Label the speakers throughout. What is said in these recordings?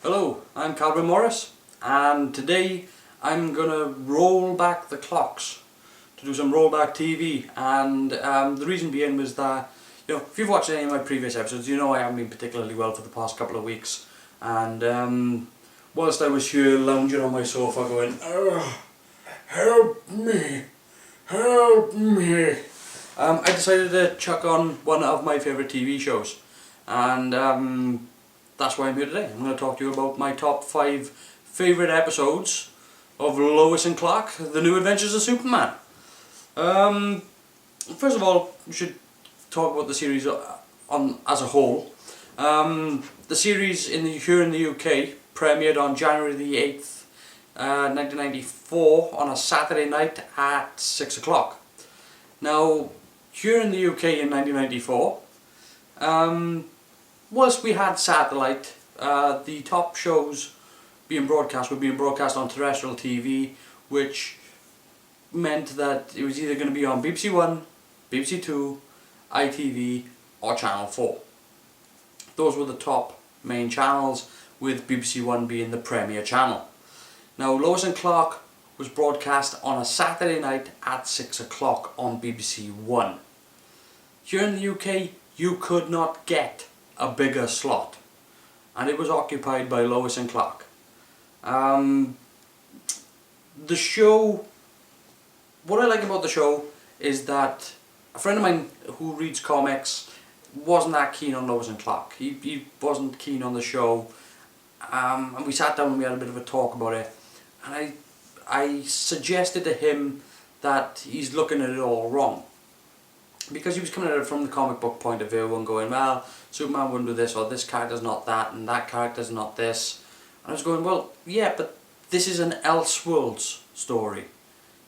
Speaker 1: Hello, I'm Calvin Morris, and today I'm gonna roll back the clocks to do some rollback TV. And the reason being was that, if you've watched any of my previous episodes, you know I haven't been particularly well for the past couple of weeks. And whilst I was here lounging on my sofa going, "Oh, help me, help me," I decided to chuck on one of my favourite TV shows, and that's why I'm here today. I'm going to talk to you about my top 5 favourite episodes of Lois and Clark, The New Adventures of Superman. First of all, we should talk about the series as a whole. The series here in the UK premiered on January the 8th, 1994 on a Saturday night at 6 o'clock. Now, here in the UK in 1994, whilst we had satellite, the top shows were being broadcast on terrestrial TV, which meant that it was either going to be on BBC One, BBC Two, ITV or Channel 4. Those were the top main channels, with BBC One being the premier channel. Now, Lois and Clark was broadcast on a Saturday night at 6 o'clock on BBC One. Here in the UK, you could not get a bigger slot, and it was occupied by Lois and Clark. The show, what I like about the show is that a friend of mine who reads comics wasn't that keen on Lois and Clark. He wasn't keen on the show, and we sat down and we had a bit of a talk about it, and I suggested to him that he's looking at it all wrong, because he was coming at it from the comic book point of view and going, well, Superman wouldn't do this, or this character's not that, and that character's not this. And I was going, well, yeah, but this is an Elseworlds story.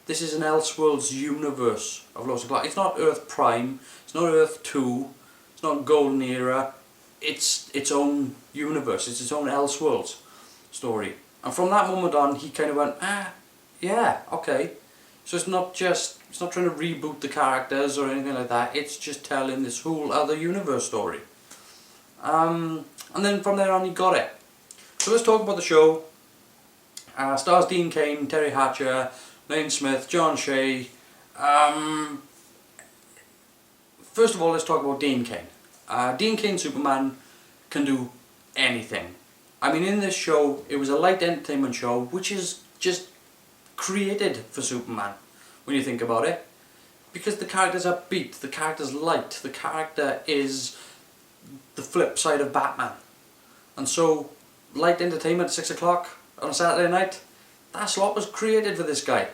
Speaker 1: This is an Elseworlds universe of Lois and Clark. It's not Earth Prime, it's not Earth 2, it's not Golden Era. It's its own universe, it's its own Elseworlds story. And from that moment on, he kind of went, yeah, okay. So it's not trying to reboot the characters or anything like that, it's just telling this whole other universe story. And then from there on, he got it. So let's talk about the show. Stars Dean Cain, Terry Hatcher, Lane Smith, John Shea. First of all, let's talk about Dean Cain. Dean Cain Superman can do anything. I mean, in this show, it was a light entertainment show, which is just created for Superman, when you think about it. Because the character's upbeat, the character's light, the character is the flip side of Batman. And so, light entertainment at 6 o'clock on a Saturday night, that slot was created for this guy.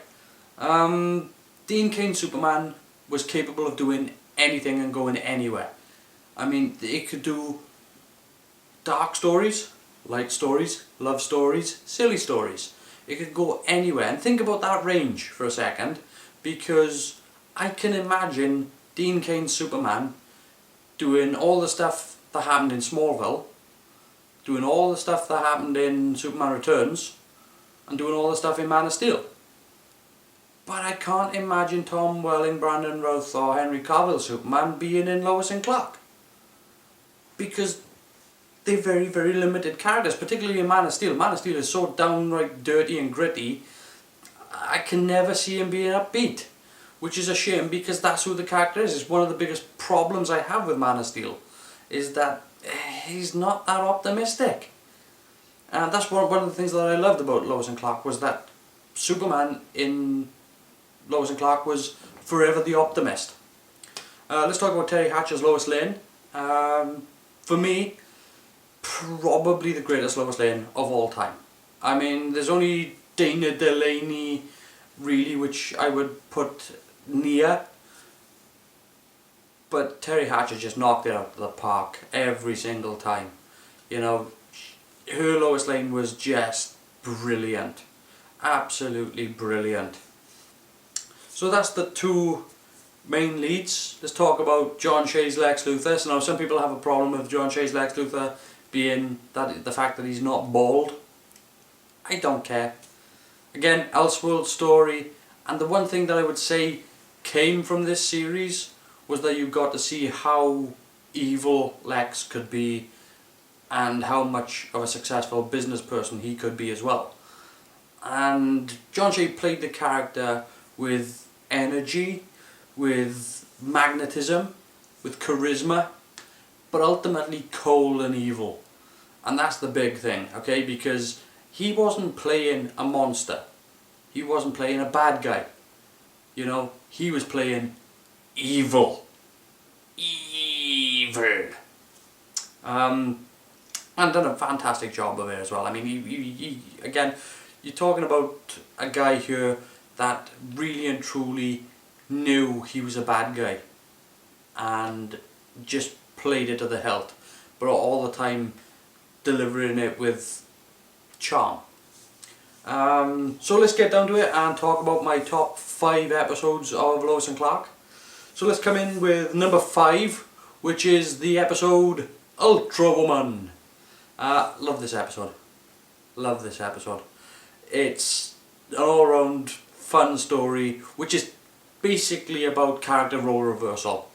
Speaker 1: Dean Cain Superman was capable of doing anything and going anywhere. I mean, it could do dark stories, light stories, love stories, silly stories. It could go anywhere. And think about that range for a second, because I can imagine Dean Cain Superman doing all the stuff that happened in Smallville, doing all the stuff that happened in Superman Returns, and doing all the stuff in Man of Steel. But I can't imagine Tom Welling, Brandon Routh or Henry Cavill Superman being in Lois and Clark, because they're very, very limited characters, particularly in Man of Steel. Man of Steel is so downright dirty and gritty, I can never see him being upbeat, which is a shame, because that's who the character is. It's one of the biggest problems I have with Man of Steel, is that he's not that optimistic. And that's one of the things that I loved about Lois and Clark, was that Superman in Lois and Clark was forever the optimist. Let's talk about Terry Hatcher's Lois Lane. For me, probably the greatest Lois Lane of all time. I mean, there's only Dana Delaney, really, which I would put near. But Terry Hatcher just knocked it out of the park every single time. You know, her Lois Lane was just brilliant. Absolutely brilliant. So that's the two main leads. Let's talk about John Shea's Lex Luthor. So now some people have a problem with John Shea's Lex Luthor being the fact that he's not bald. I don't care. Again, Elseworld story, and the one thing that I would say came from this series was that you got to see how evil Lex could be, and how much of a successful business person he could be as well. And John Shea played the character with energy, with magnetism, with charisma, but ultimately cold and evil. And that's the big thing, okay? Because he wasn't playing a monster. He wasn't playing a bad guy. You know, he was playing evil. Evil. And done a fantastic job of it as well. I mean, he again, you're talking about a guy here that really and truly knew he was a bad guy and just played it to the hilt, but all the time delivering it with charm. So let's get down to it and talk about my top 5 episodes of Lois and Clark. So let's come in with number 5, which is the episode Ultra Woman. Love this episode. Love this episode. It's an all-round fun story, which is basically about character role reversal.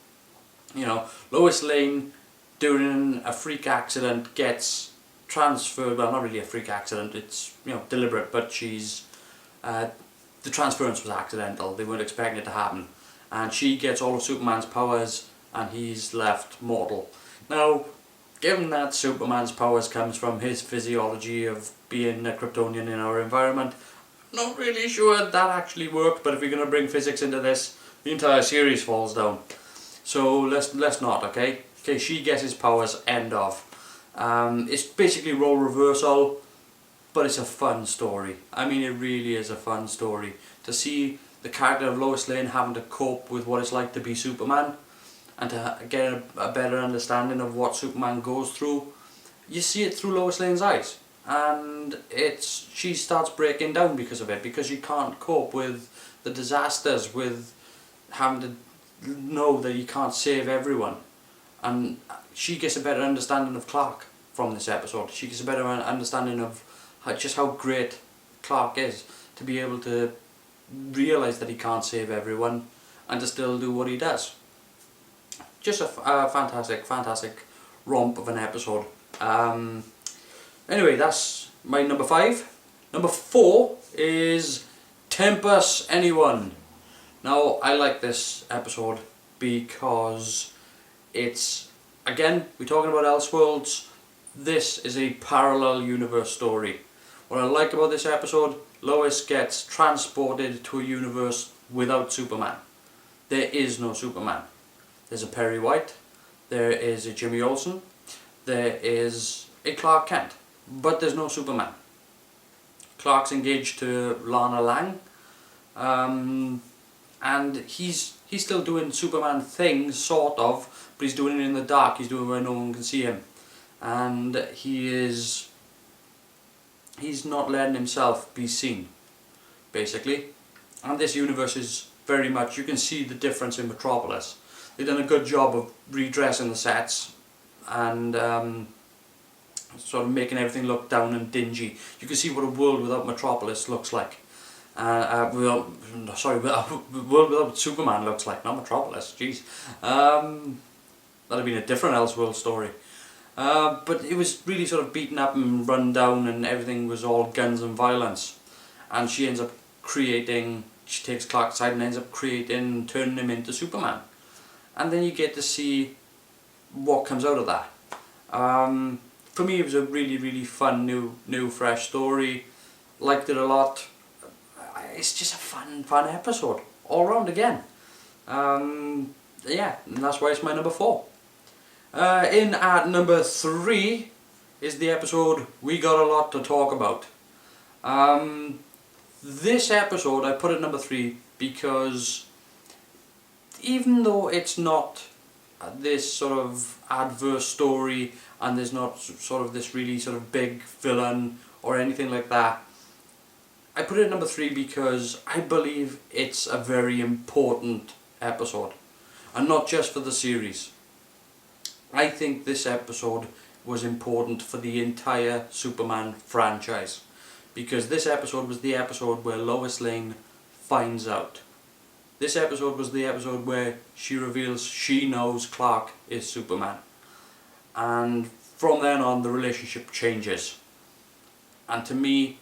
Speaker 1: You know, Lois Lane, during a freak accident, gets transferred. Well, not really a freak accident. It's, you know, deliberate, but she's the transference was accidental. They weren't expecting it to happen, and she gets all of Superman's powers, and he's left mortal. Now, given that Superman's powers comes from his physiology of being a Kryptonian in our environment, not really sure that actually worked, but if we're going to bring physics into this, the entire series falls down. So let's not, okay? Okay, she gets his powers, end of. It's basically role reversal, but it's a fun story. I mean, it really is a fun story. To see the character of Lois Lane having to cope with what it's like to be Superman, and to get a better understanding of what Superman goes through, you see it through Lois Lane's eyes. And she starts breaking down because of it, because she can't cope with the disasters, with having to know that you can't save everyone. And she gets a better understanding of Clark from this episode. She gets a better understanding of just how great Clark is, to be able to realise that he can't save everyone and to still do what he does. Just a fantastic romp of an episode. Anyway, that's my number 5. Number 4 is Tempest Anyone. Now, I like this episode because it's, again, we're talking about Elseworlds. This is a parallel universe story. What I like about this episode, Lois gets transported to a universe without Superman. There is no Superman. There's a Perry White, there is a Jimmy Olsen, there is a Clark Kent, but there's no Superman. Clark's engaged to Lana Lang, and he's still doing Superman things, sort of, but he's doing it in the dark. He's doing it where no one can see him, and he's not letting himself be seen, basically. And this universe is very much, you can see the difference in Metropolis. They've done a good job of redressing the sets and sort of making everything look down and dingy. You can see what a world without Metropolis looks like. A world without Superman looks like, not Metropolis, jeez. That'd have been a different Elseworld story. But it was really sort of beaten up and run down, and everything was all guns and violence. And she ends up she takes Clark's side and ends up turning him into Superman. And then you get to see what comes out of that. For me, it was a really fun, new, fresh story. Liked it a lot. It's just a fun episode all round again. Yeah, and that's why it's my number 4. In at number 3 is the episode We Got a Lot to Talk About. This episode, I put at number 3 because even though it's not this sort of adverse story, and there's not sort of this really sort of big villain or anything like that, I put it at number 3 because I believe it's a very important episode, and not just for the series. I think this episode was important for the entire Superman franchise, because this episode was the episode where Lois Lane finds out. This episode was the episode where she reveals she knows Clark is Superman. And from then on the relationship changes. And to me,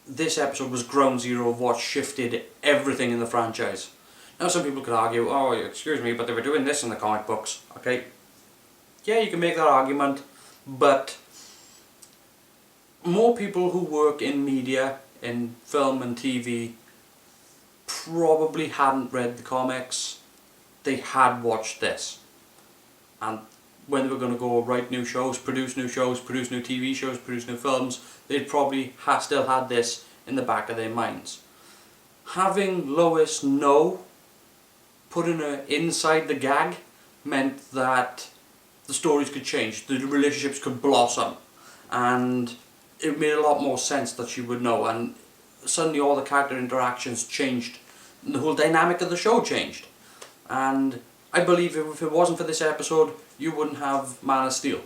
Speaker 1: this episode was ground zero of what shifted everything in the franchise. Now some people could argue, oh excuse me, but they were doing this in the comic books. Okay, yeah, you can make that argument, but more people who work in media, in film and TV, probably hadn't read the comics. They had watched this, and when they were going to go write new shows, produce new TV shows, produce new films, they'd probably still had this in the back of their minds. Having Lois know, putting her inside the gag, meant that the stories could change, the relationships could blossom, and it made a lot more sense that she would know, and suddenly all the character interactions changed, and the whole dynamic of the show changed. And I believe if it wasn't for this episode, you wouldn't have Man of Steel,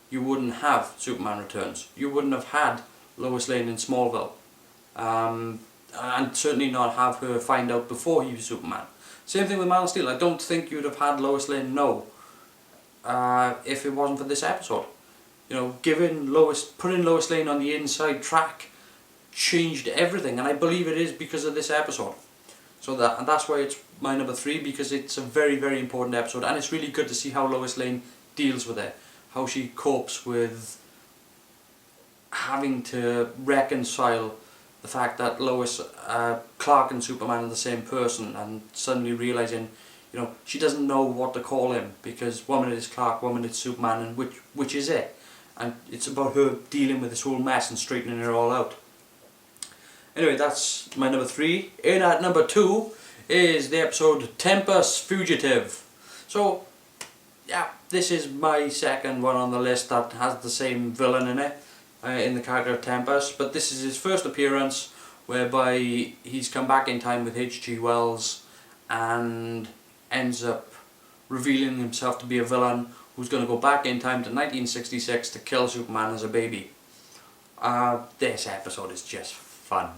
Speaker 1: you wouldn't have Superman Returns, you wouldn't have had Lois Lane in Smallville, and certainly not have her find out before he was Superman. Same thing with Man of Steel. I don't think you'd have had Lois Lane know if it wasn't for this episode. You know, putting Lois Lane on the inside track changed everything, and I believe it is because of this episode. So that's why it's my number 3, because it's a very, very important episode, and it's really good to see how Lois Lane deals with it, how she copes with having to reconcile the fact that Clark and Superman are the same person, and suddenly realizing, you know, she doesn't know what to call him, because one minute it's Clark, one minute it's Superman, and which is it? And it's about her dealing with this whole mess and straightening it all out. Anyway, that's my number 3. In at number 2 is the episode Tempest Fugitive. So, yeah, this is my second one on the list that has the same villain in it, in the character of Tempest, but this is his first appearance, whereby he's come back in time with H.G. Wells and ends up revealing himself to be a villain who's going to go back in time to 1966 to kill Superman as a baby. This episode is just fun.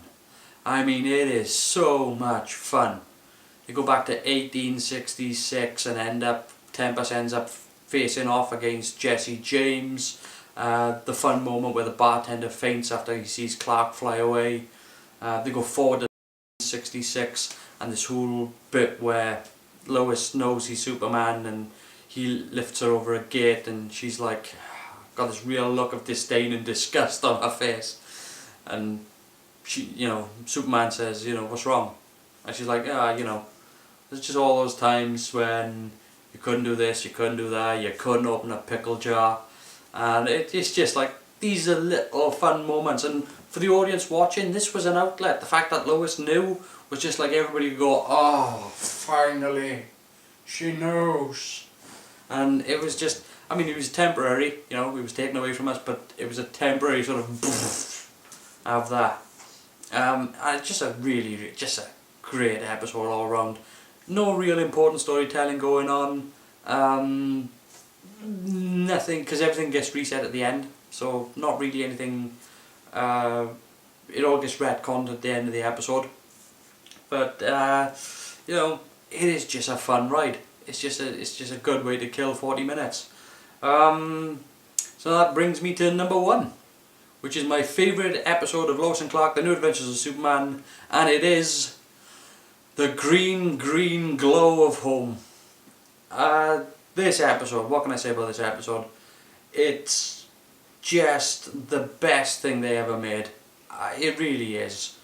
Speaker 1: I mean, it is so much fun. You go back to 1866 and Tempest ends up facing off against Jesse James. The fun moment where the bartender faints after he sees Clark fly away. They go forward to 1966, and this whole bit where Lois knows he's Superman and he lifts her over a gate, and she's like, got this real look of disdain and disgust on her face, and she, you know, Superman says, you know, what's wrong? And she's like, yeah, you know, there's just all those times when you couldn't do this, you couldn't do that, you couldn't open a pickle jar. And it's just like, these are little fun moments, and for the audience watching, this was an outlet. The fact that Lois knew was just like everybody could go, oh, finally, she knows. And it was just, I mean, it was temporary, you know, it was taken away from us, but it was a temporary sort of that. And just a great episode all around. No real important storytelling going on. Nothing, because everything gets reset at the end, so not really anything. It all gets retconned at the end of the episode, but you know, it is just a fun ride. It's just a good way to kill 40 minutes. So that brings me to number 1, which is my favourite episode of Lois and Clark: The New Adventures of Superman, and it is the green glow of home. This episode, what can I say about this episode? It's just the best thing they ever made. It really is.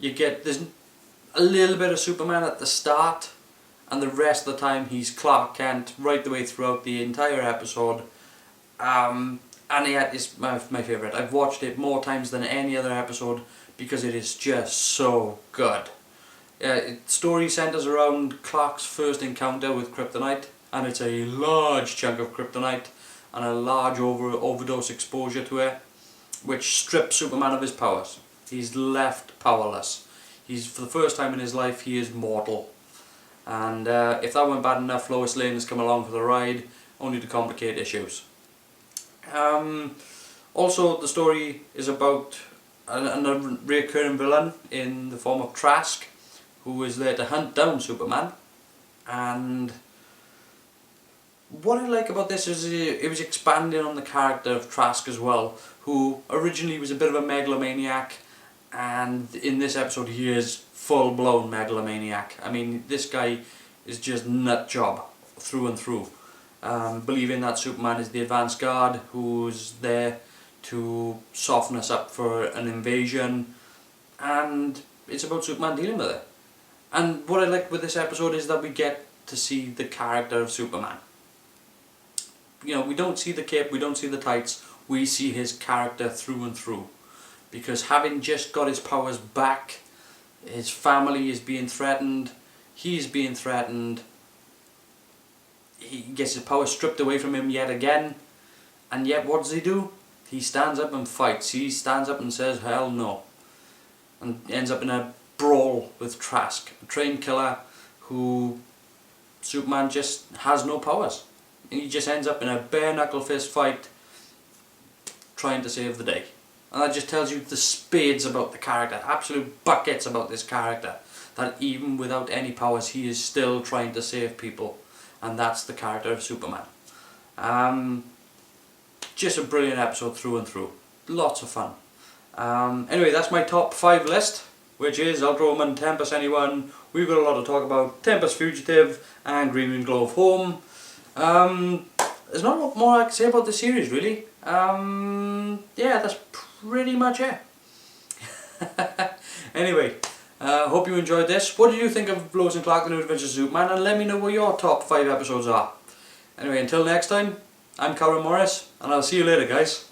Speaker 1: There's a little bit of Superman at the start, and the rest of the time he's Clark Kent right the way throughout the entire episode. And yeah, it's my favourite. I've watched it more times than any other episode because it is just so good. Story centres around Clark's first encounter with Kryptonite, and it's a large chunk of Kryptonite and a large overdose exposure to it, which strips Superman of his powers. He's left powerless. For the first time in his life, he is mortal. And if that weren't bad enough, Lois Lane has come along for the ride, only to complicate issues. Also, the story is about another recurring villain in the form of Trask, who is there to hunt down Superman. And what I like about this is it was expanding on the character of Trask as well, who originally was a bit of a megalomaniac, and in this episode he is full-blown megalomaniac. I mean, this guy is just nut job through and through. Believing that Superman is the advanced guard who's there to soften us up for an invasion, and it's about Superman dealing with it. And what I like with this episode is that we get to see the character of Superman. You know, we don't see the cape, we don't see the tights, we see his character through and through. Because having just got his powers back, his family is being threatened, he's being threatened, he gets his power stripped away from him yet again, and yet what does he do? He stands up and fights. He stands up and says hell no, and ends up in a brawl with Trask, a trained killer who Superman just has no powers. He just ends up in a bare knuckle fist fight trying to save the day. And that just tells you the spades about the character, absolute buckets about this character, that even without any powers he is still trying to save people, and that's the character of Superman. Just a brilliant episode through and through, lots of fun. Anyway, that's my top 5 list, which is Ultra Woman, Tempest Anyone, we've got a lot to talk about, Tempest Fugitive and Green Moon Glow of Home. There's not a lot more I can say about the series really. Yeah, that's pretty much it. Anyway, hope you enjoyed this. What did you think of Lois and Clark, The New Adventures of Superman? And let me know what your top 5 episodes are. Anyway, until next time, I'm Karen Morris, and I'll see you later, guys.